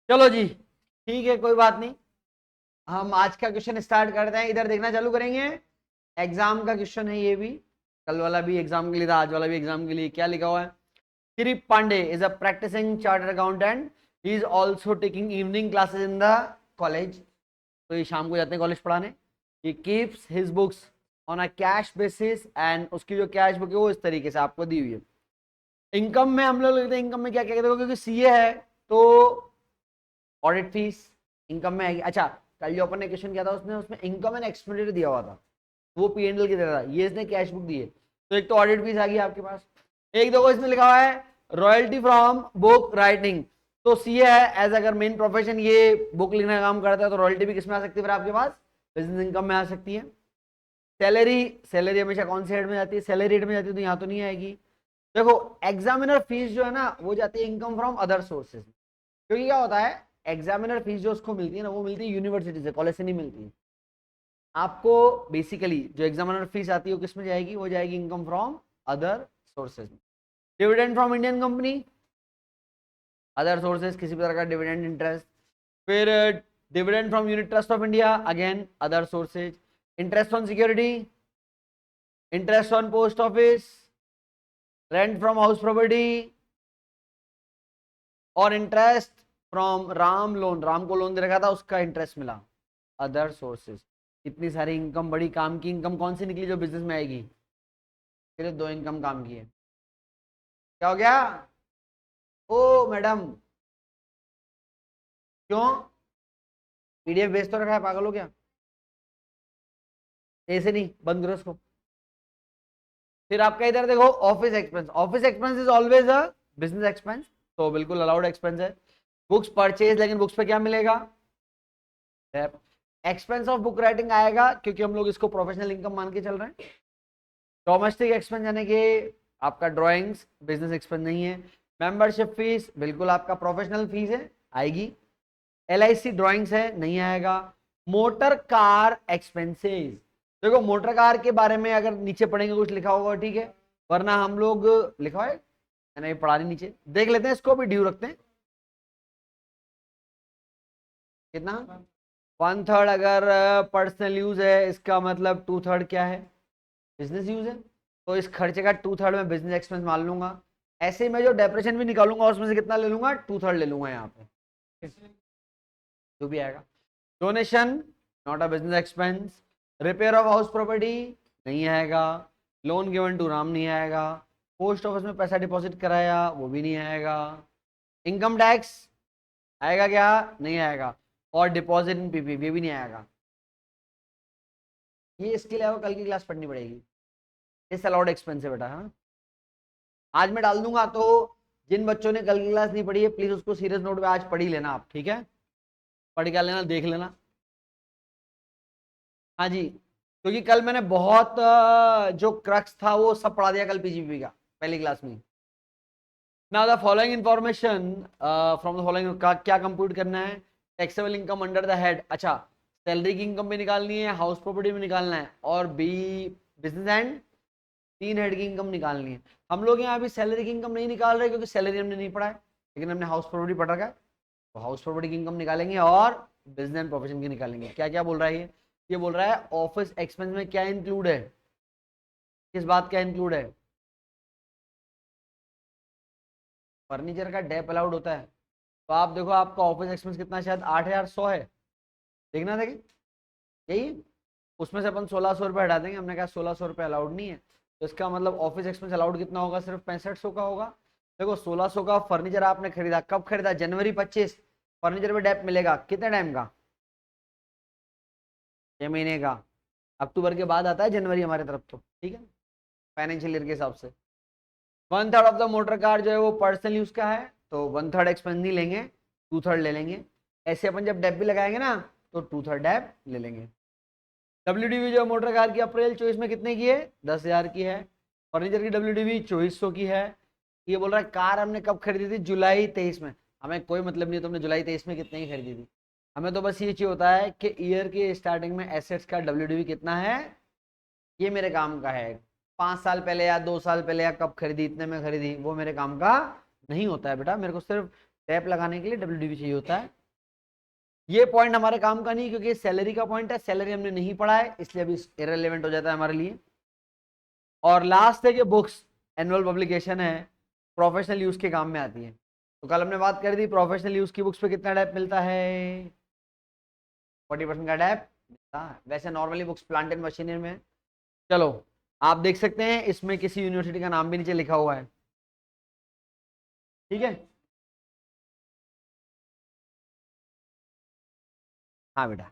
चलो जी, ठीक है, कोई बात नहीं। हम आज का क्वेश्चन स्टार्ट करते हैं। इधर देखना चालू करेंगे। एग्जाम का क्वेश्चन है ये भी। कल वाला भी एग्जाम के लिए था, आज वाला भी एग्जाम के लिए। क्या लिखा हुआ है? Shri Pandey is a practising chartered accountant. He is also taking evening classes in the college. तो ये शाम को जाते हैं कॉलेज पढ़ाने। He keeps his books on a cash basis, and उसकी जो कैश बुक है वो इस तरीके से आपको दी हुई है। इनकम में हम लोग लिखते हैं, इनकम में क्या क्या कहते हैं, क्योंकि सीए है तो ऑडिट फीस इनकम में आएगी। अच्छा, कल जो अपन ने क्वेश्चन किया था उसने उसमें इनकम एंड एक्सपेंडिचर दिया हुआ था, वो पीएनएल की तरह था। ये इसने कैश बुक दी है, तो एक तो ऑडिट फीस आ गई आपके पास। एक देखो इसमें लिखा हुआ है रॉयल्टी फ्रॉम बुक राइटिंग। तो सीए है, एज अगर मेन प्रोफेशन ये बुक लिखने का काम करता है, तो रॉयल्टी भी किसमें आ सकती है फिर आपके पास? बिजनेस इनकम में आ सकती है। सैलरी, सैलरी हमेशा कौन से हेड में जाती है? सैलरी हेड में जाती है, तो यहाँ तो नहीं आएगी। देखो, एग्जामिनर फीस जो है ना वो जाती है इनकम फ्रॉम अदर सोर्सेज। क्योंकि क्या होता है, एग्जामिनर फीस जो उसको मिलती है ना वो मिलती है यूनिवर्सिटी से, कॉलेज से नहीं मिलती। आपको बेसिकली जो एग्जामिनर फीस आती है वो किस में जाएगी? वो जाएगी इनकम फ्रॉम अदर सोर्सेज में। Dividend from Indian company, other sources, किसी भी तरह का डिविडेंड, इंटरेस्ट। फिर dividend from unit trust of India, again other sources. Interest on security, interest on post office, rent from house property, और interest from Ram loan, Ram को loan दे रखा था उसका इंटरेस्ट मिला, अदर सोर्सेज। इतनी सारी इनकम, बड़ी काम की इनकम कौन सी निकली जो बिजनेस में आएगी? सिर्फ दो इनकम काम की है। क्या हो गया? ओ मैडम, क्यों? पीडीएफ भेज तो रखा है, पागल हो क्या? ऐसे नहीं, बंद करो उसको। फिर आपका इधर देखो, office expense. Office expense is always a business expense, तो बिल्कुल अलाउड एक्सपेंस है। बुक्स परचेज, लेकिन बुक्स पे क्या मिलेगा? एक्सपेंस ऑफ बुक राइटिंग आएगा, क्योंकि हम लोग इसको प्रोफेशनल इनकम मान के चल रहे हैं। डोमेस्टिक एक्सपेंस यानी कि आपका ड्राइंग्स, बिजनेस एक्सपेंस नहीं है। मेंबरशिप फीस बिल्कुल आपका प्रोफेशनल फीस है, आएगी। एलआईसी ड्राइंग्स है, नहीं आएगा। मोटर कार एक्सपेंसेस, देखो मोटर कार के बारे में अगर नीचे पढ़ेंगे कुछ लिखा होगा, ठीक है, वरना हम लोग, लिखा है नहीं पढ़ा नहीं, नीचे देख लेते हैं, इसको भी ड्यू रखते हैं। कितना? 1/3 अगर पर्सनल यूज है, इसका मतलब 2/3 क्या है? बिजनेस यूज है। तो इस खर्चे का 2/3 में बिजनेस एक्सपेंस मान लूंगा। ऐसे ही मैं जो डेप्रेशन भी निकालूंगा उसमें से कितना ले लूंगा? 2/3 ले लूंगा यहाँ पे, जो भी आएगा। Donation, not a business expense. Repair of house property, नहीं आएगा। लोन गिवन टू राम, नहीं आएगा। पोस्ट ऑफिस में पैसा डिपॉजिट कराया, वो भी नहीं आएगा। इनकम टैक्स आएगा क्या? नहीं आएगा। और डिपॉजिट इन पीपी, ये भी नहीं आएगा। ये इसके अलावा कल की क्लास पढ़नी पड़ेगी। इस अलाउड एक्सपेंस है बेटा, हाँ। आज मैं डाल दूंगा, तो जिन बच्चों ने कल की क्लास नहीं पढ़ी है प्लीज उसको सीरियस नोट पे आज पढ़ ही लेना आप, ठीक है? पढ़ के लेना, देख लेना। हाँ जी, क्योंकि कल मैंने बहुत जो क्रक्स था वो सब पढ़ा दिया कल पीजीपी का, पहली क्लास में। Now the following information from the following का क्या कंप्यूट करना है? Taxable income under the head, अच्छा, सैलरी की इनकम भी निकालनी है, हाउस प्रॉपर्टी भी निकालना है, और बी बिजनेस एंड 3 हेड की इनकम निकालनी है। हम लोग यहाँ अभी सैलरी की इनकम नहीं निकाल रहे क्योंकि सैलरी हमने नहीं पढ़ा है, लेकिन हमने हाउस प्रॉपर्टी पढ़ रखा है, तो हाउस प्रॉपर्टी की इनकम निकालेंगे और बिजनेस एंड प्रोफेशन की निकालेंगे। क्या क्या बोल रहा है ये बोल रहा है ऑफिस एक्सपेंस में क्या इंक्लूड है, किस बात का इंक्लूड है? फर्नीचर का डेप अलाउड होता है। तो आप देखो आपका ऑफिस एक्सपेंस कितना है, शायद 8,100 है। देखना, देखें यही। उसमें से अपन 1,600 रुपये हटा देंगे, हमने कहा 1,600 रुपये अलाउड नहीं है, तो इसका मतलब ऑफिस एक्सपेंस अलाउड कितना होगा? सिर्फ 6500 का होगा। देखो 1,600 का फर्नीचर आपने खरीदा, कब खरीदा? जनवरी 25। फर्नीचर पे डेप मिलेगा कितने टाइम का? 6 महीने का। अक्टूबर के बाद आता है जनवरी हमारे तरफ, तो ठीक है, फाइनेंशियल ईयर के हिसाब से। 1/3 ऑफ द मोटर कार जो है वो पर्सनल यूज का है, तो 1/3 एक्सपेंस नहीं लेंगे, 2/3 ले लेंगे। ऐसे अपन जब डेप भी लगाएंगे ना, तो 2/3 डेप ले लेंगे। डब्ल्यूडीवी जो मोटर कार की अप्रैल 24 में कितने की है? 10,000 की है। फर्नीचर की डब्ल्यूडीवी 2400 की है। ये बोल रहा है कार हमने कब खरीदी थी? जुलाई 23 में। हमें कोई मतलब नहीं है तुमने जुलाई 23 में कितने की खरीदी थी, हमें तो बस ये चाहिए होता है कि ईयर के स्टार्टिंग में एसेट्स का डब्ल्यूडीवी कितना है, ये मेरे काम का है। 5 साल पहले या 2 साल पहले या कब खरीदी, इतने में खरीदी, वो मेरे काम का नहीं होता है बेटा। मेरे को सिर्फ टैप लगाने के लिए WDV चाहिए होता है। ये पॉइंट हमारे काम का नहीं क्योंकि सैलरी का पॉइंट है, सैलरी हमने नहीं पढ़ा है इसलिए अभी इररिलेवेंट हो जाता है हमारे लिए। और लास्ट है कि बुक्स एनुअल पब्लिकेशन है, प्रोफेशनल यूज के काम में आती है। तो कल हमने बात कर दी प्रोफेशनल यूज की बुक्स पे कितना डैप मिलता है, 40% का डैप मिलता है। वैसे normally books plant and machinery में, चलो आप देख सकते हैं इसमें किसी यूनिवर्सिटी का नाम भी नीचे लिखा हुआ है, ठीक है। हाँ बेटा,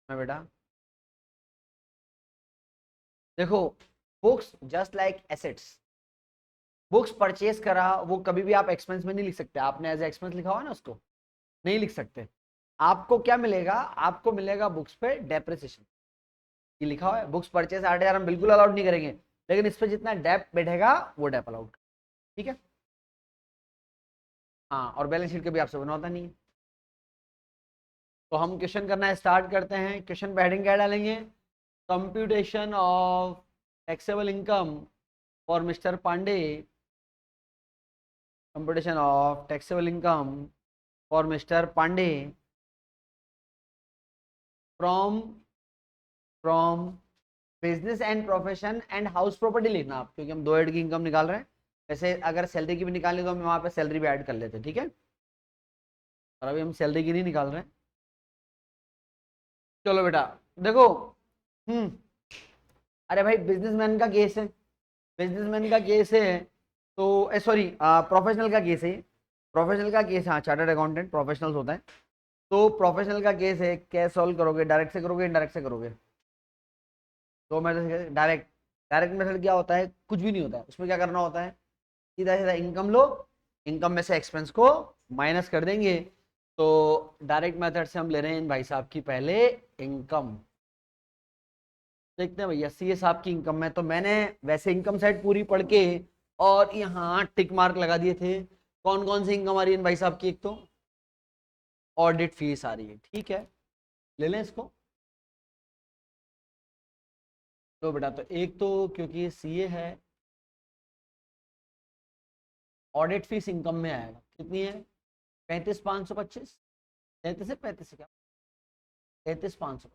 हाँ बेटा, देखो books just like assets, books purchase करा वो कभी भी आप एक्सपेंस में नहीं लिख सकते, आपने एज एक्सपेंस लिखा हुआ ना उसको नहीं लिख सकते। आपको क्या मिलेगा, आपको मिलेगा बुक्स पे डेप्रिसिएशन, ये लिखा हुआ है बुक्स परचेज 8,000 हम बिल्कुल अलाउड नहीं करेंगे, लेकिन इस पे जितना डेप बैठेगा वो डेप अलाउड, ठीक है। हाँ और बैलेंस शीट कभी आपसे बना होता नहीं है। तो हम क्वेश्चन करना स्टार्ट करते हैं। क्वेश्चन पे हेडिंग क्या डालेंगे, computation of taxable income for Mr Pandey, computation of taxable income for Mr Pandey from from business and profession and house property लिखना आप, क्योंकि हम दो हेड की इनकम निकाल रहे हैं। वैसे अगर सैलरी की भी निकालनी तो हम वहां पे सैलरी भी ऐड कर लेते हैं, ठीक है, और अभी हम सैलरी की नहीं निकाल रहे हैं। चलो बेटा देखो, हम्म, अरे भाई बिजनेसमैन का केस है, बिजनेसमैन का केस है, तो सॉरी प्रोफेशनल का केस है, प्रोफेशनल का केस, हाँ चार्टर्ड अकाउंटेंट प्रोफेशनल्स होता है। तो प्रोफेशनल का केस है, कैसे सॉल्व करोगे, डायरेक्ट से करोगे इनडायरेक्ट से करोगे। तो मेथड डायरेक्ट, डायरेक्ट मेथड क्या होता है, कुछ भी नहीं होता है उसमें, क्या करना होता है सीधा सीधा इनकम लो, इनकम में से एक्सपेंस को माइनस कर देंगे। तो डायरेक्ट मेथड से हम ले रहे हैं भाई साहब की पहले इनकम, देखते हैं भैया सीए साहब की इनकम है, तो मैंने वैसे इनकम साइड पूरी पढ़ के और यहाँ टिक मार्क लगा दिए थे। कौन कौन सी इनकम आ रही है भाई साहब की, एक तो ऑडिट फीस आ रही है, ठीक है ले लें इसको। तो बेटा तो एक तो क्योंकि सीए है, ऑडिट फीस इनकम में आएगा, कितनी है 35,525, 33 से 35 से क्या 33,500,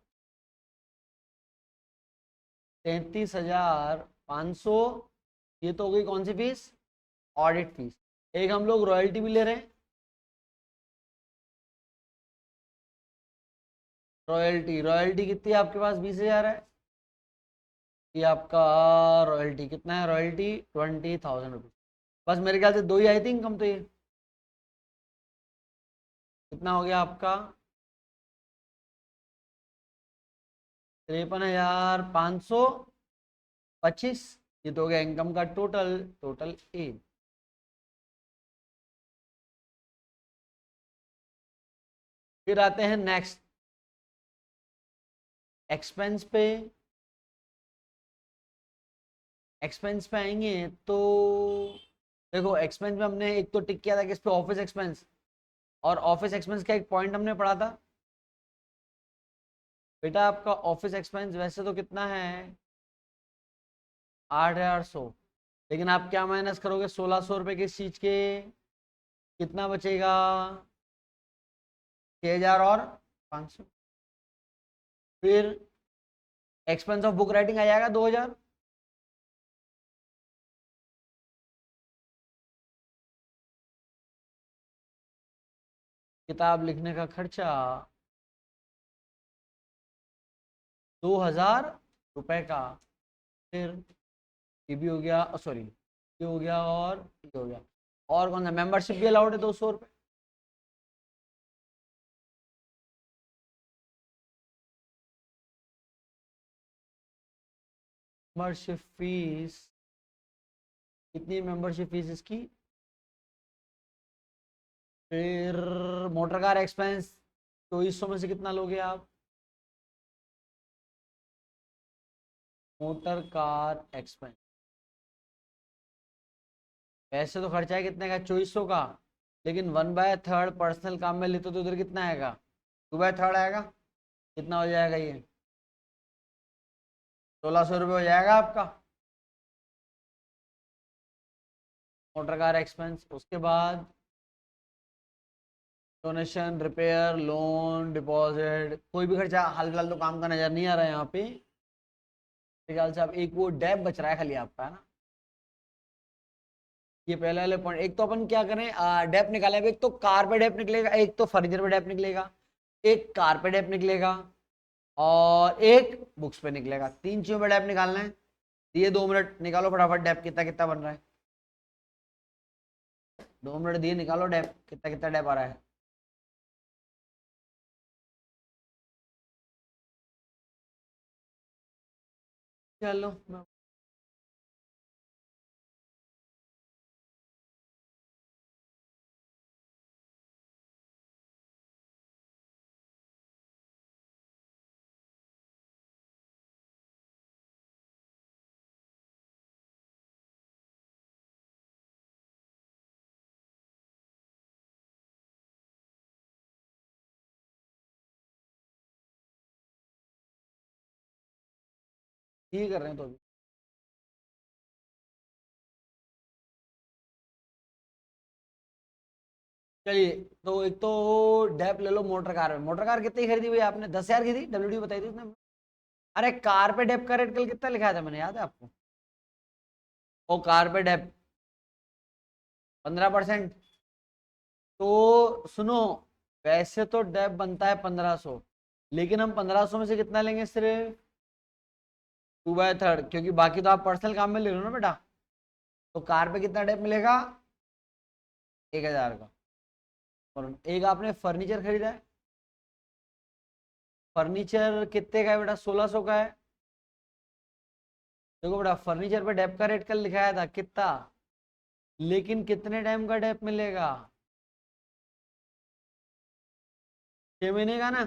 33,500, ये तो हो गई कौन सी फीस, ऑडिट फीस। एक हम लोग रॉयल्टी भी ले रहे हैं, रॉयल्टी, रॉयल्टी कितनी है आपके पास 20,000 है, ये आपका रॉयल्टी कितना है, रॉयल्टी 20,000 रुपीज। बस मेरे ख्याल से दो ही आई थी इनकम, तो ये कितना हो गया आपका 53,525, ये तो हो गया इनकम का टोटल, टोटल ए। फिर आते हैं नेक्स्ट एक्सपेंस पे, एक्सपेंस पे आएंगे तो देखो एक्सपेंस में हमने एक तो टिक किया था कि इस पे ऑफिस एक्सपेंस, और ऑफिस एक्सपेंस का एक पॉइंट हमने पढ़ा था बेटा, आपका ऑफिस एक्सपेंस वैसे तो कितना है 8,800, लेकिन आप क्या माइनस करोगे 1,600 रुपये किस चीज के, कितना बचेगा 6,000 और 500। फिर एक्सपेंस ऑफ बुक राइटिंग आ जाएगा 2,000, किताब लिखने का खर्चा 2,000 रुपए का। फिर ये भी हो गया, सॉरी ये हो गया और ये हो गया, और कौन सा मेंबरशिप भी अलाउड है 200 रुपये। मेंबरशिप फीस कितनी, मेंबरशिप फीस इसकी। फिर मोटर कार एक्सपेंस 2,100 में से कितना लोगे आप, मोटर कार एक्सपेंस वैसे तो खर्चा है कितने का 2,400 का, लेकिन 1/3 पर्सनल काम में लेते तो उधर कितना आएगा 2/3 आएगा, कितना हो जाएगा ये 1,600 रुपये हो जाएगा आपका। मोटर कार एक्सपेंस, उसके बाद डोनेशन, रिपेयर, लोन, डिपॉजिट, कोई भी खर्चा हाल फिलहाल तो काम का नजर नहीं आ रहा है यहाँ पे। मेरे ख्याल से अब एक वो डेप बच रहा है खाली आपका, है ना। ये पहले वाले पॉइंट, एक तो अपन क्या करें, डेप निकाले। अब एक तो कार पे डेप निकलेगा, एक तो फर्नीचर पे डेप निकलेगा, एक कार पे डेप निकलेगा और एक बुक्स पे निकलेगा। तीन चीजों पे डेप निकालना है। दिए 2 मिनट, निकालो फटाफट डेप कितना कितना बन रहा है। 2 मिनट दिए, निकालो डेप कितना कितना डेप आ रहा है। चलो ये कर रहे हैं तो अभी। चलिए, तो एक तो डेप ले लो मोटर कार में। मोटर कार कितनी खरीदी हुई आपने? 10,000 की थी, डब्ल्यूडी बताई थी उसने। अरे कार पे डेप का रेट कल कितना लिखा था मैंने, याद है आपको? वो कार पे डेप 15%। तो सुनो, वैसे तो डेप बनता है 1500, लेकिन हम 1500 में से कितना लेंगे? सिर्फ 2/3, क्योंकि बाकी तो आप पर्सनल काम में ले लो ना बेटा। तो कार पे कितना डेप मिलेगा? 1,000 का। और एक आपने फर्नीचर खरीदा है। फर्नीचर कितने का है बेटा? 1600 का है। देखो बेटा, फर्नीचर पे डेप का रेट कल लिखाया था कितना, लेकिन कितने टाइम का डेप मिलेगा? 6 महीने का ना।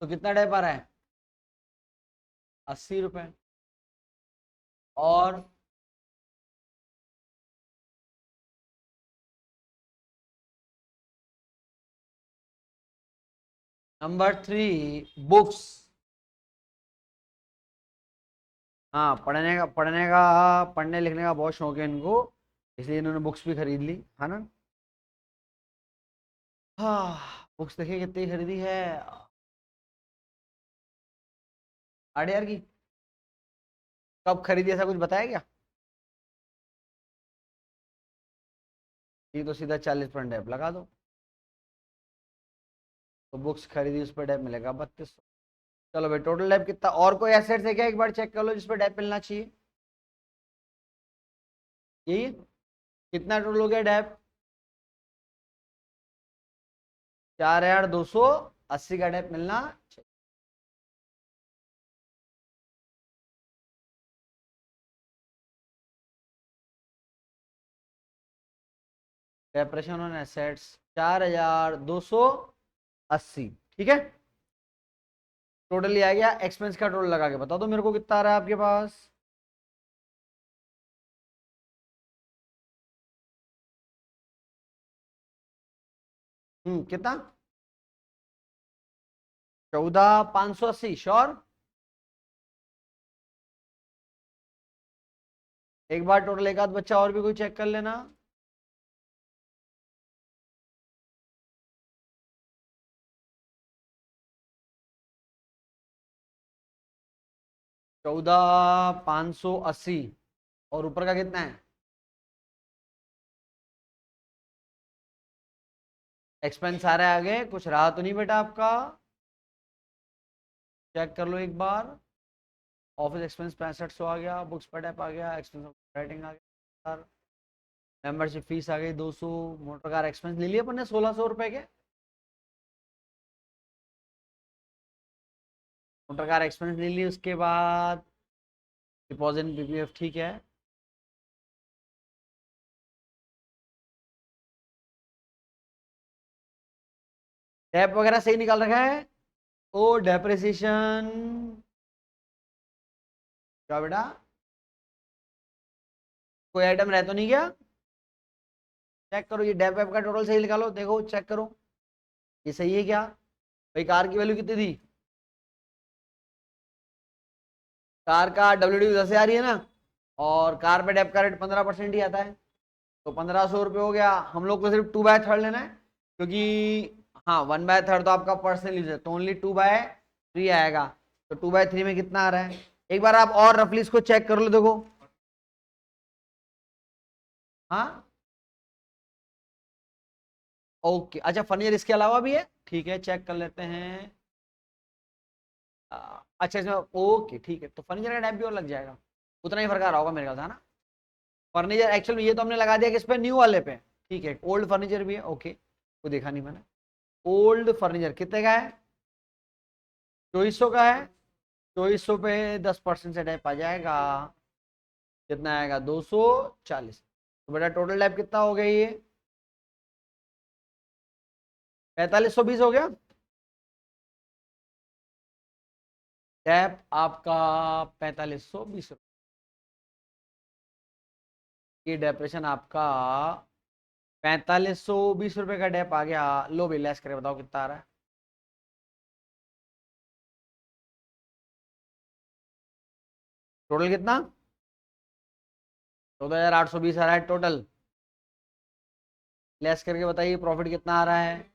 तो कितना डेप आ रहा है? 80 रुपए। और नंबर 3, बुक्स। हाँ, पढ़ने लिखने का बहुत शौक है इनको, इसलिए इन्होंने बुक्स भी खरीद ली, है ना। हाँ, बुक्स देखिए कितनी खरीदी है। 8,000 की। कब खरीदी, ऐसा कुछ बताया क्या? ये तो सीधा 40% डेप लगा दो। तो बुक्स खरीदी, उस पर डेप मिलेगा 3200। चलो भाई, टोटल डेप कितना? और कोई एसेट्स है क्या, एक बार चेक कर लो जिस पर डेप मिलना चाहिए। यही कितना टोटल हो गया डेप? 4,280 का डेप मिलना चाहिए। Depreciation on assets 4,280। ठीक है, टोटल आ गया। एक्सपेंस का टोटल लगा के बता दो मेरे को कितना आ रहा है आपके पास। कितना? 14,580 श्योर? एक बार टोटल एक आध बच्चा और भी कोई चेक कर लेना। 14,580 और ऊपर का कितना है? एक्सपेंस आ रहा है आगे, कुछ रहा तो नहीं बेटा आपका? चेक कर लो एक बार। ऑफिस एक्सपेंस 6500 आ गया, बुक्स पर टैप आ गया, एक्सपेंस ऑफ राइटिंग आ गया, मेंबरशिप फीस आ गई 200, मोटर कार एक्सपेंस ले लिया अपन ने 1,600 रुपए के। मोटर कार एक्सपेंस ले ली, उसके बाद डिपॉजिट पीपीएफ, ठीक है। टैप वगैरह सही निकाल रखा है। ओ डेप्रिसिएशन, क्या बेटा? कोई आइटम रह तो नहीं गया? चेक करो, ये डेप वेप का टोटल सही निकालो, देखो चेक करो ये सही है क्या। भाई कार की वैल्यू कितनी थी? कार का डब्ल्यू डी 10,000 ही है ना, और कार पे डेप का रेट 15% ही आता है। तो 1500 रुपये हो गया। हम लोग को सिर्फ 2/3 लेना है, क्योंकि हाँ 1/3 तो आपका पर्सनल यूज है, तो ओनली 2/3 आएगा। तो 2/3 में कितना आ रहा है, एक बार आप और रफली इसको चेक कर लो, देखो। हाँ ओके, अच्छा फर्नीचर इसके अलावा भी है, ठीक है चेक कर लेते हैं। अच्छा इसमें ओके ठीक है, तो फर्नीचर का टाइप भी और लग जाएगा, उतना ही फर्क आ रहा होगा मेरे ख्याल से, है ना। फर्नीचर एक्चुअल में ये तो हमने लगा दिया किस पे, न्यू वाले पे, ठीक है। ओल्ड फर्नीचर भी है, ओके, वो देखा नहीं मैंने। ओल्ड फर्नीचर कितने का है, 2400 का है। 2400 पे 10% से टाइप आ जाएगा, कितना आएगा, 240। तो बेटा टोटल टाइप कितना हो गया ये, 4520 हो गया। टैप आपका 4520, ये डेप्रेशन आपका 4520 रुपए का डेप आ गया। लो भी लेस करे बताओ कितना आ रहा है, टोटल कितना, 14820 आ रहा है टोटल। लेस करके बताइए प्रॉफिट कितना आ रहा है,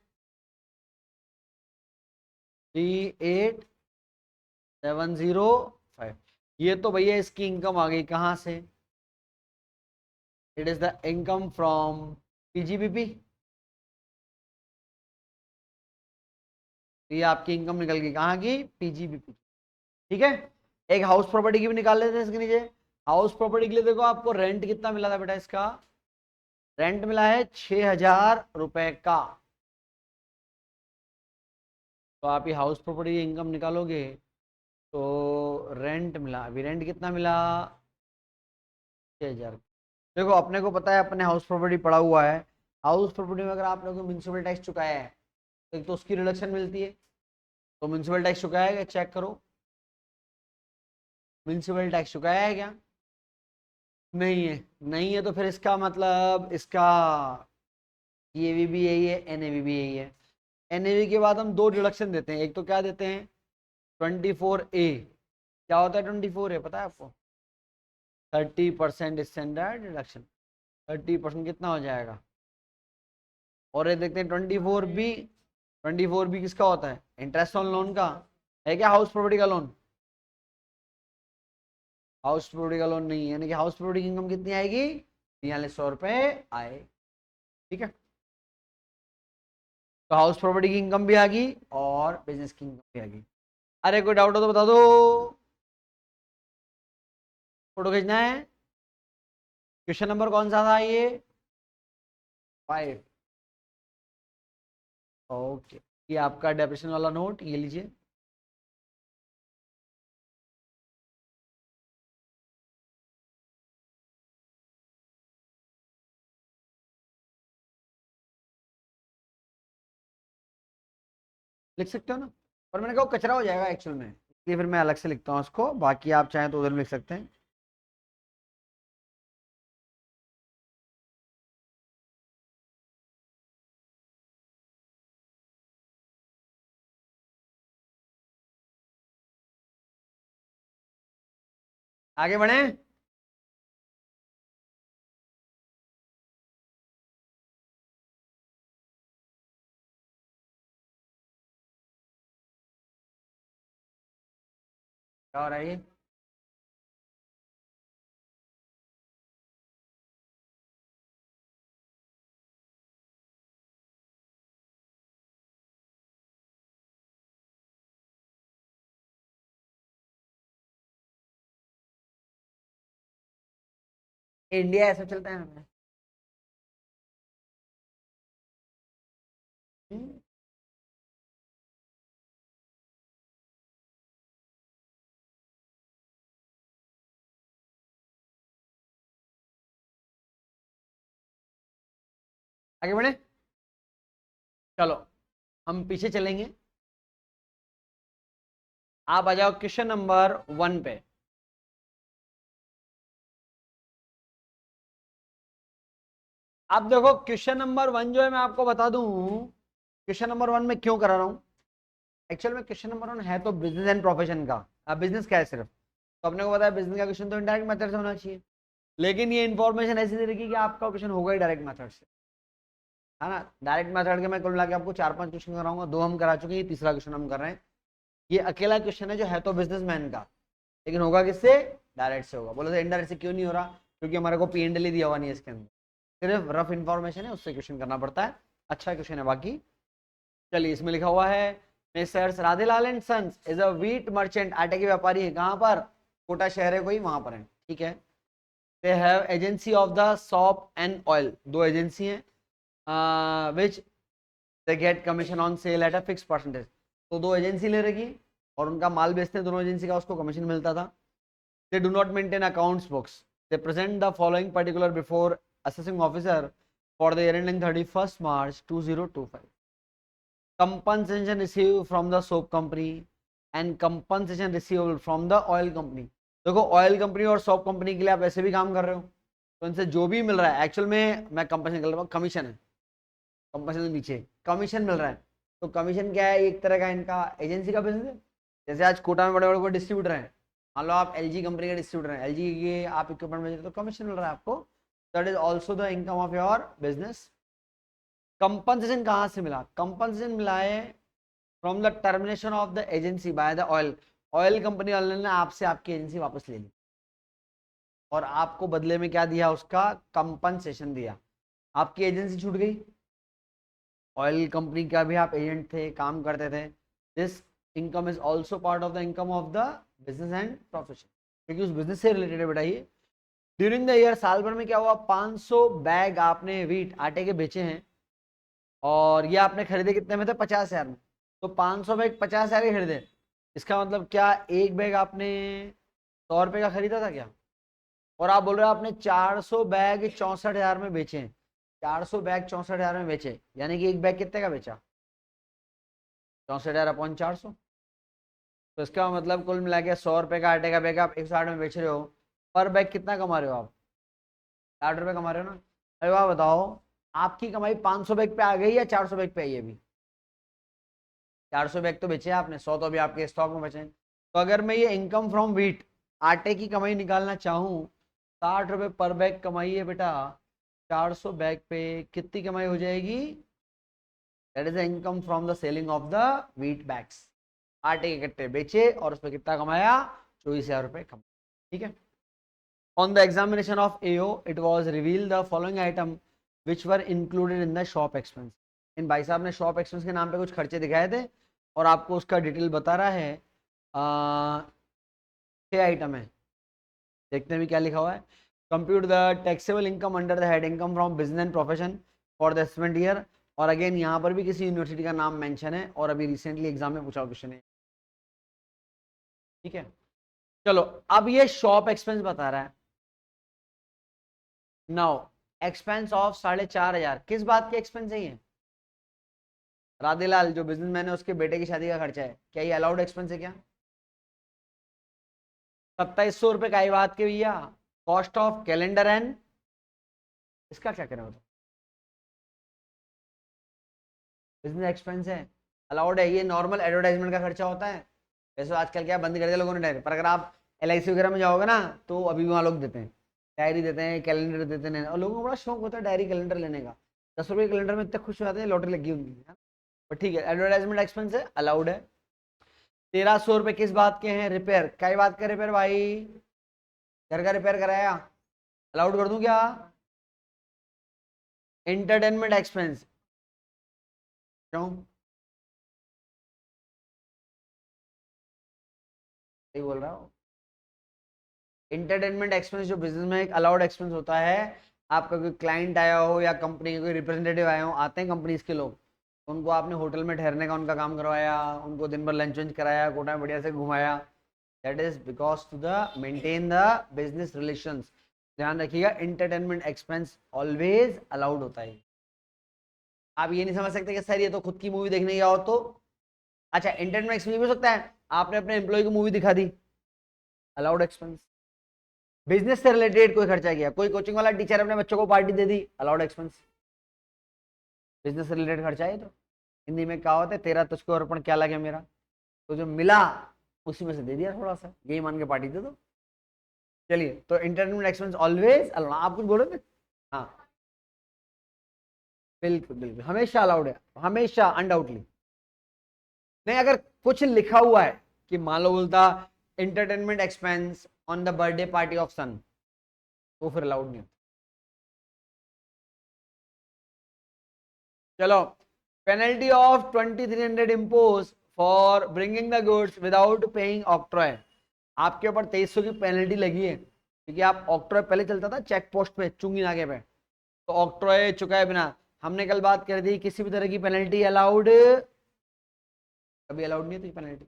38705। ये तो भैया इसकी इनकम आ गई कहाँ से, it is the income from PGBP. ये आपकी इनकम निकल गई कहाँ की, पीजीबीपी, ठीक है। एक हाउस प्रॉपर्टी की भी निकाल लेते हैं इसके नीचे। हाउस प्रॉपर्टी के लिए देखो आपको रेंट कितना मिला था बेटा, इसका रेंट मिला है 6000 रुपए का। तो आप ये हाउस प्रॉपर्टी की इनकम निकालोगे तो रेंट मिला, अभी रेंट कितना मिला, 6000। देखो अपने को पता है, अपने हाउस प्रॉपर्टी पड़ा हुआ है, हाउस प्रॉपर्टी में अगर आप लोगों को म्यूनसिपल टैक्स चुकाया है, एक तो उसकी रिडक्शन मिलती है। तो म्यूनसिपल टैक्स चुकाया है, चेक करो, म्यूनसिपल टैक्स चुकाया है क्या, नहीं है। नहीं है तो फिर इसका मतलब इसका ईएवी भी यही है, एनएवी भी यही है। एनएवी के बाद हम दो डिडक्शन देते हैं, एक तो क्या देते हैं, 24A। क्या होता है 24A, पता है आपको, 30% स्टैंडर्ड डिडक्शन। 30% कितना हो जाएगा, और ये देखते हैं 24B। 24B किसका होता है, इंटरेस्ट ऑन लोन का, है क्या हाउस प्रॉपर्टी का लोन, हाउस प्रॉपर्टी का लोन नहीं है, यानी कि हाउस प्रॉपर्टी की इनकम कितनी आएगी, 4300 रुपए आए, ठीक है। तो हाउस प्रॉपर्टी की इनकम भी आ गई और बिजनेस की इनकम भी आ गई। अरे कोई डाउट हो तो बता दो, फोटो खींचना है। क्वेश्चन नंबर कौन सा था ये, 5। ओके, ये आपका डेप्रेशन वाला नोट ये लीजिए। लिख सकते हो ना, और मैंने कहा वो कचरा हो जाएगा एक्चुअल में, इसलिए फिर मैं अलग से लिखता हूँ उसको, बाकी आप चाहें तो उधर में लिख सकते हैं। आगे बढ़े, क्या हो रहा है ये, इंडिया ऐसा चलता है हमें। हम्म, आगे बढ़े, चलो हम पीछे चलेंगे। आप आ जाओ क्वेश्चन नंबर 1 पे। आप देखो क्वेश्चन नंबर 1 जो है, मैं आपको बता दूं क्वेश्चन नंबर 1 में क्यों करा रहा हूं। एक्चुअल में क्वेश्चन नंबर 1 है तो बिजनेस एंड प्रोफेशन का, अब बिजनेस क्या है सिर्फ, तो अपने को पता है बिजनेस का क्वेश्चन तो इनडायरेक्ट मेथड से होना चाहिए। लेकिन ये इंफॉर्मेशन ऐसी दे रखी कि आपका क्वेश्चन होगा ही डायरेक्ट मेथड से, है ना। डायरेक्ट मेथड के मैं कुल मिला के आपको 4-5 क्वेश्चन कराऊंगा, 2 हम करा चुके हैं, ये तीसरा क्वेश्चन हम कर रहे हैं। ये अकेला क्वेश्चन है जो है तो बिजनेसमैन का, लेकिन होगा किससे, डायरेक्ट से होगा। बोलो इनडायरेक्ट से क्यों नहीं हो रहा, क्योंकि हमारे को P&L ही दिया हुआ नहीं है इसके अंदर, सिर्फ रफ इंफॉर्मेशन है, उससे क्वेश्चन करना पड़ता है। अच्छा क्वेश्चन है बाकी। चलिए इसमें लिखा हुआ है Messrs Radhelal and sons is a wheat merchant, आटे के व्यापारी है, कहाँ पर, कोटा शहर है कोई, वहां पर है, ठीक है। They have agency of the soap and oil, 2 agency हैं, which they get commission on sale at a fix percentage. तो 2 एजेंसी ले रखी और उनका माल बेचते हैं दोनों एजेंसी का, उसको कमीशन मिलता था। They do not maintain accounts books, they present the following particular before assessing officer for the year ending 31st March 2025. Compensation received from the soap company and compensation received from the oil company. देखो oil company और soap company के लिए आप ऐसे भी काम कर रहे हो, तो इनसे जो भी मिल रहा है, एक्चुअल में मैं कंपनसेशन कर रहा हूँ, कमीशन है, कंपनसेशन के नीचे कमीशन मिल रहा है। तो कमीशन क्या है, एक तरह का इनका एजेंसी का बिजनेस है। जैसे आज कोटा में बड़े बड़े डिस्ट्रीब्यूटर हैं, मान लो आप LG कंपनी के डिस्ट्रीब्यूटर हैं, LG के आप इक्विपमेंट बेच रहे हो तो कमीशन मिल रहा है आपको, that is also the income of your business. Compensation कहाँ से मिला, कंपनसेशन मिला है from the termination of the agency by the oil, oil company वाले ने आपसे आपकी एजेंसी वापस ले ली और आपको बदले में क्या दिया, उसका कंपनसेशन दिया, आपकी एजेंसी छूट गई, ऑयल कंपनी का भी आप एजेंट थे, काम करते थे, this income is also part of the income of the business and profession, क्योंकि उस बिजनेस से रिलेटेड है बेटा ये। ड्यूरिंग द ईयर, साल भर में क्या हुआ, 500 बैग आपने व्हीट आटे के बेचे हैं और ये आपने खरीदे कितने में थे, 50,000 में। तो 500 बैग 50,000 के खरीदे, इसका मतलब क्या, एक बैग आपने 100 रुपये का खरीदा था क्या, और आप बोल रहे हो आपने 400 बैग 64,000 में बेचे हैं, 400 बैग 64,000 में बेचे, यानी कि एक बैग कितने का बेचा, 64,000 अपॉन 400। तो इसका मतलब कुल मिला के 100 रुपये का आटे का बैग आप 160 में बेच रहे हो, पर बैग कितना कमा रहे हो आप, 60 रुपये कमा रहे हो ना। अरे वाह, बताओ आपकी कमाई 500 बैग पे आ गई या 400 बैग पे आई है, अभी 400 बैग तो बेचे आपने, 100 तो अभी आपके स्टॉक में बचे। तो अगर मैं ये इनकम फ्रॉम व्हीट आटे की कमाई निकालना चाहूँ, 60 रुपये पर बैग कमाई है बेटा, 400 बैग पे कितनी कमाई हो जाएगी, that is the income from the selling of the wheat bags, आटे के कट्टे बेचे और उस पर कितना कमाया, 24,000 रुपये कमाया, ठीक है। On the examination of AO, it was revealed the following item which were included in the shop expense. इन भाई साहब ने शॉप एक्सपेंस के नाम पे कुछ खर्चे दिखाए थे और आपको उसका डिटेल बता रहा है। 6 आइटम है, देखते हैं भी क्या लिखा हुआ है। Compute the taxable income under the head income from business and profession for the assessment year, और अगेन यहाँ पर भी किसी यूनिवर्सिटी का नाम मेंशन है और अभी रिसेंटली एग्जाम में पूछा क्वेश्चन है, ठीक है। चलो अब ये शॉप एक्सपेंस बता रहा है। नाउ एक्सपेंस ऑफ 4,500, किस बात के एक्सपेंस है ये, राधेलाल जो बिजनेसमैन है उसके बेटे की शादी का खर्चा है, क्या ये अलाउड एक्सपेंस है क्या, 2700 रुपए का ही बात के भैया, कॉस्ट ऑफ कैलेंडर एंड, इसका क्या करें, बिजनेस एक्सपेंस है, अलाउड है, ये नॉर्मल एडवर्टाइजमेंट का खर्चा होता है। वैसे आजकल क्या बंद कर दिया लोगों ने डायरी, पर अगर आप LIC वगैरह में जाओगे ना तो अभी भी वहाँ लोग देते हैं, डायरी देते हैं, कैलेंडर देते हैं, और लोगों को बड़ा शौक होता है डायरी कैलेंडर लेने का, 10 रुपये कैलेंडर में इतने खुश हो जाते हैं, लॉटरी लगी उनकी, पर ठीक है, एडवर्टाइजमेंट एक्सपेंस है, अलाउड है। 1,300 रुपये किस बात के हैं, रिपेयर, क्या बात का रिपेयर भाई, घर का रिपेयर कराया, अलाउड कर दूं क्या, एंटरटेनमेंट एक्सपेंस, क्यों, सही बोल रहा हूँ, इंटरटेनमेंट एक्सपेंस जो बिजनेस में एक अलाउड एक्सपेंस होता है, आपका कोई क्लाइंट आया हो या कंपनी के कोई रिप्रेजेंटेटिव आए हो, आते हैं कंपनीज के लोग, उनको आपने होटल में ठहरने का उनका काम करवाया, उनको दिन भर लंच वंच कराया, कोटा में बढ़िया से घुमाया, that is because to the maintain the business relations. ध्यान रखिएगा, एंटरटेनमेंट एक्सपेंस ऑलवेज अलाउड होता है। आप ये नहीं समझ सकते कि सर ये तो खुद की मूवी देखने गया हो तो, अच्छा एंटरटेनमेंट एक्सपेंस भी हो सकता है, आपने अपने एम्प्लॉय को मूवी दिखा दी, अलाउड एक्सपेंस। बिजनेस से रिलेटेड कोई खर्चा किया, कोई कोचिंग वाला टीचर अपने बच्चों को पार्टी दे दी, अलाउड एक्सपेंस, बिजनेस से रिलेटेड खर्चा है। तो हिंदी में कहावत है, तेरा तुझको अर्पण क्या लगे मेरा, तो जो मिला उसी में से दे दिया थोड़ा सा, यही मान के पार्टी दे दो, चलिए, तो इंटरटेनमेंट एक्सपेंस ऑलवेज अलाउड, आप कुछ बोल रहे थे? हाँ बिल्कुल बिल्कुल, हमेशा अलाउड है, हमेशा अनडाउटली। नहीं, अगर कुछ लिखा हुआ है कि मान लो बोलता entertainment expense on the birthday party of son, वो फिर अलाउड नहीं होता। चलो, penalty of 2300 impose for bringing the goods without paying octroi. आपके ऊपर 2300 की पेनल्टी लगी है क्योंकि आप ऑक्ट्रॉय पहले चलता था चेक पोस्ट पे, चुंगी नाके पे, तो ऑक्ट्रॉय चुकाए बिना। हमने कल बात कर दी किसी भी तरह की पेनल्टी अलाउड, कभी अलाउड नहीं थी penalty.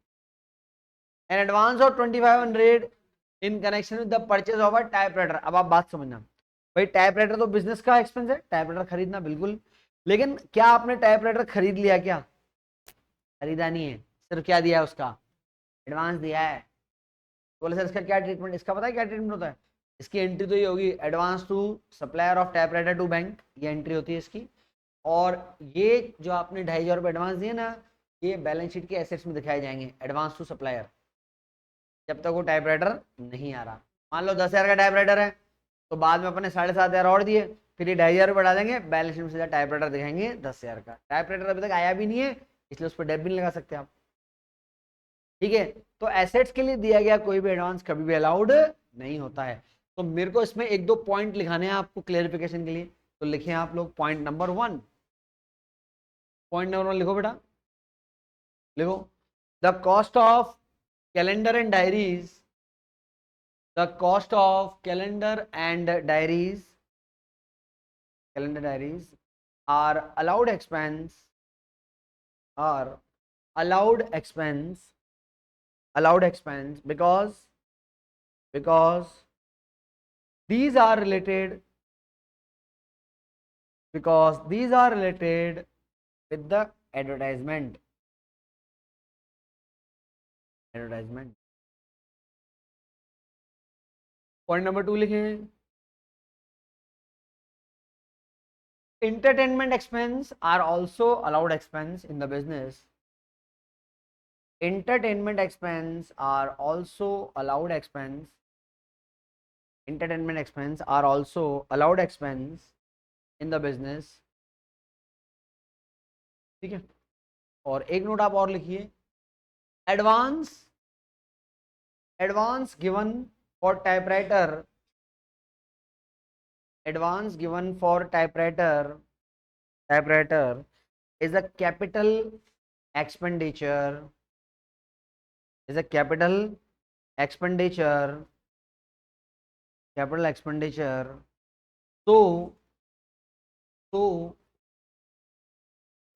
An advance of 2500 in connection with the purchase of a typewriter. अब आप बात समझना भाई, टाइपराइटर तो बिजनेस का एक्सपेंस है, टाइपराइटर खरीदना बिल्कुल, लेकिन क्या आपने टाइपराइटर खरीद लिया? क्या खरीदा नहीं है, सिर्फ क्या दिया है उसका, एडवांस दिया है। बोले सर इसका क्या ट्रीटमेंट, इसका पता है क्या ट्रीटमेंट होता है? इसकी एंट्री तो ये होगी, advance to supplier of typewriter to bank, ये एंट्री होती है इसकी। और ये जो आपने 2500 रुपये एडवांस दिए ना, ये बैलेंस शीट के एसेट्स में दिखाए जाएंगे, एडवांस टू सप्लायर, जब तक वो टाइपराइटर नहीं आ रहा। मान लो 10,000 का टाइपराइटर है, तो बाद में अपने 7,500 और दिए, फिर ये 2,500 बढ़ा देंगे, बैलेंस शीट में सीधा टाइपराइटर दिखाएंगे 10,000 का। टाइपराइटर अभी तक आया भी नहीं है, इसलिए उस पर डेट भी नहीं लगा सकते आप। ठीक है, तो एसेट्स के लिए दिया गया कोई भी एडवांस कभी भी अलाउड नहीं होता है। तो मेरे को इसमें एक दो पॉइंट लिखाने हैं आपको क्लेरिफिकेशन के लिए, तो लिखे आप लोग पॉइंट नंबर 1। पॉइंट नंबर 1 लिखो बेटा, लिखो। The cost of calendar and diaries, the cost of calendar and diaries, calendar diaries are allowed expense, are allowed expense, allowed expense because these are related, because these are related with the advertisement, advertisement। Point number 2 लिखें, entertainment expense are also allowed expense in the business, entertainment expense are also allowed expense, entertainment expense are also allowed expense in the business। ठीक है, और एक note आप और लिखिए, advance, advance given for typewriter, advance given for typewriter, typewriter is a capital expenditure, is a capital expenditure, capital expenditure, so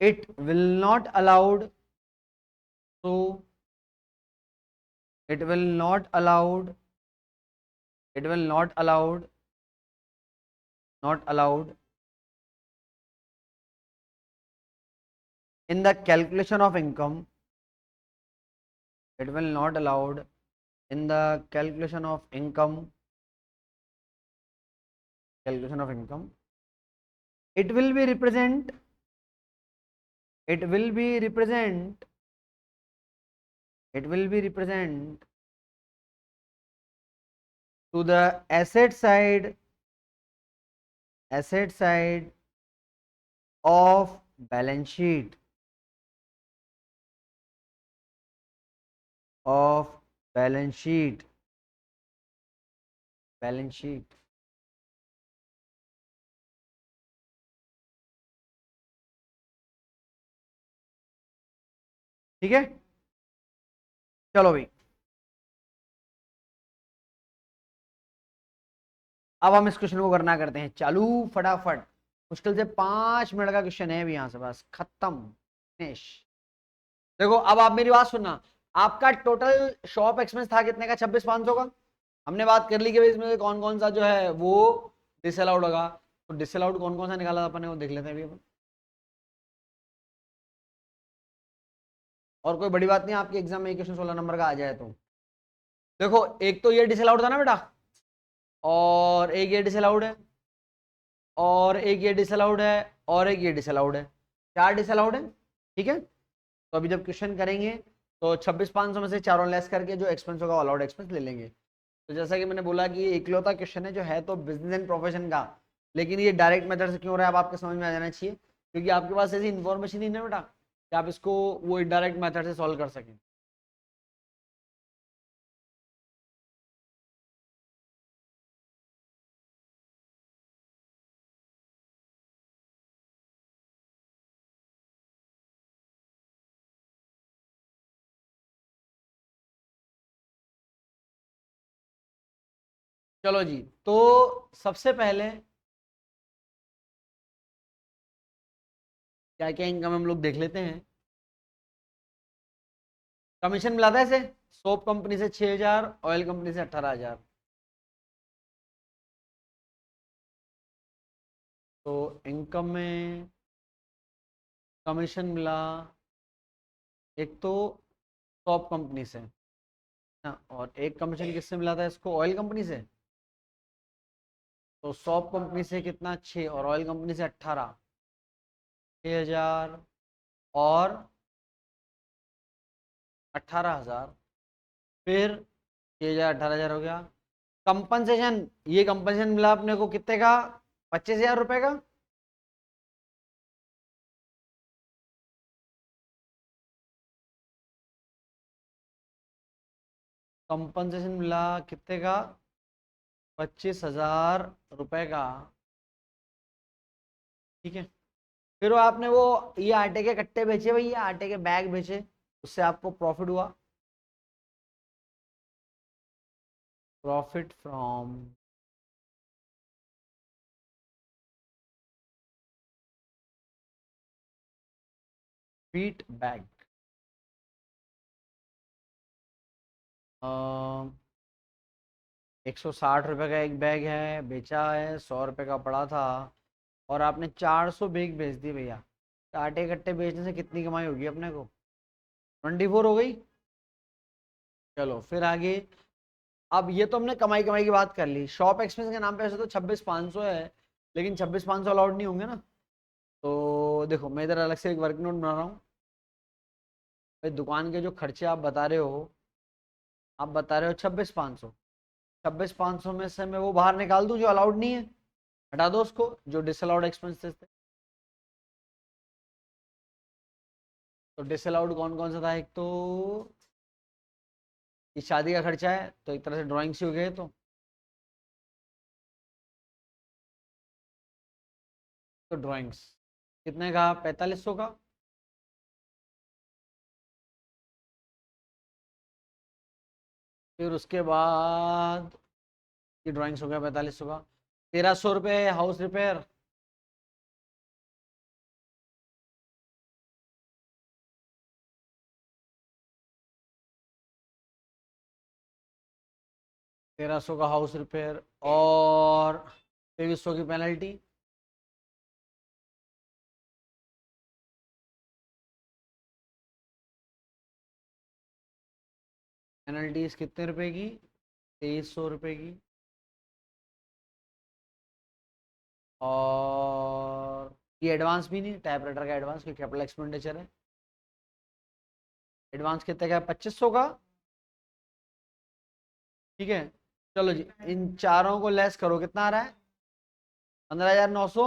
it will not allowed, so it will not allowed, it will not allowed, not allowed in the calculation of income, it will not allowed in the calculation of income, calculation of income, it will be represent, it will be represent, it will be represent to the asset side, asset side of balance sheet, of balance sheet, balance sheet। ठीक है, चलो भाई, अब हम इस question को करना करते हैं चालू फटाफट। मुश्किल से 5 मिनट का क्वेश्चन है अभी, यहां से बस खत्म, फिनिश। देखो अब आप मेरी बात सुनना, आपका टोटल शॉप एक्सपेंस था कितने का? 26,500 का। हमने बात कर ली कि भाई इसमें से कौन कौन सा जो है वो डिसअलाउड होगा, तो डिसअलाउड कौन कौन सा निकाला था अपन ने, वो देख लेते हैं अभी अपन। और कोई बड़ी बात नहीं, आपके एग्जाम में क्वेश्चन 16 नंबर का आ जाए तो। देखो एक तो ये डिसअलाउड था ना बेटा, और एक ये डिसअलाउड है, और एक ये डिसअलाउड है, और एक ये डिसअलाउड है, 4 डिसअलाउड है। ठीक है, तो अभी जब क्वेश्चन करेंगे तो 26,500 में से चारों लेस करके जो एक्सपेंस होगा अलाउड एक्सपेंस ले लेंगे। तो जैसा कि मैंने बोला कि ये इकलौता क्वेश्चन है जो है तो बिजनेस एंड प्रोफेशन का, लेकिन ये डायरेक्ट मेथड से क्यों हो रहा है अब आपके समझ में आ जाना चाहिए, क्योंकि आपके पास ऐसी इन्फॉर्मेशन ही नहीं है बेटा कि आप इसको वो डायरेक्ट मेथड से सॉल्व कर सकें। चलो जी, तो सबसे पहले क्या क्या इनकम हम लोग देख लेते हैं। कमीशन मिला था इसे सोप कंपनी से 6,000, ऑयल कंपनी से 18,000। तो इनकम में कमीशन मिला एक तो सोप कंपनी से ना, और एक कमीशन किससे मिला था इसको, ऑयल कंपनी से। तो सोप कंपनी से कितना, 6, और ऑयल कंपनी से 18, 6,000 और 18,000। फिर 6,000 18,000 हो गया। कंपनसेशन, ये कंपनसेशन मिला अपने को कितने का, 25,000 रुपए का। कंपनसेशन मिला कितने का, 25,000 रुपए का। ठीक है। फिर वो आपने वो ये आटे के कट्टे बेचे भैया, आटे के बैग बेचे, उससे आपको प्रॉफिट हुआ। प्रॉफिट फ्रॉम व्हीट बैग, 160 रुपए का एक बैग है, बेचा है, 100 रुपए का पड़ा था, और आपने 400 बैग बेच दी भैया। तो आटे कट्टे बेचने से कितनी कमाई होगी अपने को, 24 हो गई। चलो फिर आगे। अब ये तो हमने कमाई कमाई की बात कर ली। शॉप एक्सपेंस के नाम पे ऐसे तो 26,500 है, लेकिन 26,500 अलाउड नहीं होंगे ना। तो देखो मैं इधर अलग से एक वर्क नोट बना रहा हूँ। भाई दुकान के जो खर्चे आप बता रहे हो, आप बता रहे हो 26,500, 26,500 में से मैं वो बाहर निकाल दूं जो अलाउड नहीं है, हटा दो उसको, जो डिसअलाउड एक्सपेंसेस थे। तो डिसअलाउड कौन कौन सा था, एक तो ये शादी का खर्चा है, तो एक तरह से ड्राइंग से हो गए। तो ड्राइंग्स कितने का, 4,500 का। फिर उसके बाद ये ड्राइंग्स हो गया 4,500 का। 1,300 रुपये हाउस रिपेयर। 1,300 का हाउस रिपेयर, और 2,300 की पेनल्टी। पेनल्टीज कितने रुपए की, 2,300 रुपये की। और ये एडवांस भी नहीं, टाइप राइटर का एडवांस, क्योंकि कैपिटल एक्सपेंडिचर है। एडवांस कितने का है, 2,500 का। ठीक है। चलो जी, इन चारों को लेस करो, कितना आ रहा है, 15,900,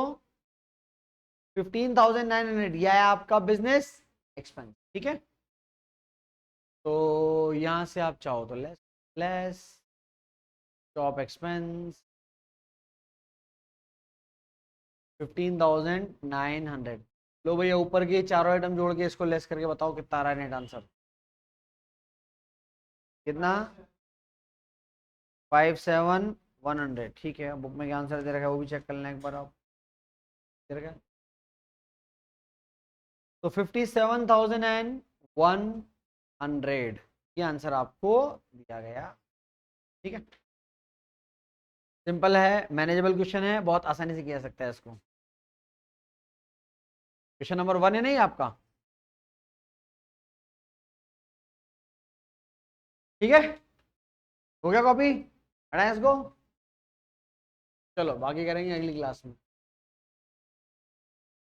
15,900। यह है आपका बिजनेस एक्सपेंस। ठीक है। तो यहां से आप चाहो तो लेस, लेस शॉप एक्सपेंस 15,900। लो भैया, ऊपर के चारों आइटम जोड़ के इसको लेस करके बताओ कितना आ रहा है नेट आंसर, कितना, 57,100। ठीक है, बुक में क्या आंसर दे रखा है वो भी चेक कर लें एक बार आप, दे रखा है। तो 57,100 ये आंसर आपको दिया गया। ठीक है, सिंपल है, मैनेजेबल क्वेश्चन है, बहुत आसानी से किया सकता है इसको। क्वेश्चन नंबर 1 है नहीं आपका। ठीक है, हो गया कॉपी, पढ़ा है इसको। चलो बाकी करेंगे अगली क्लास में।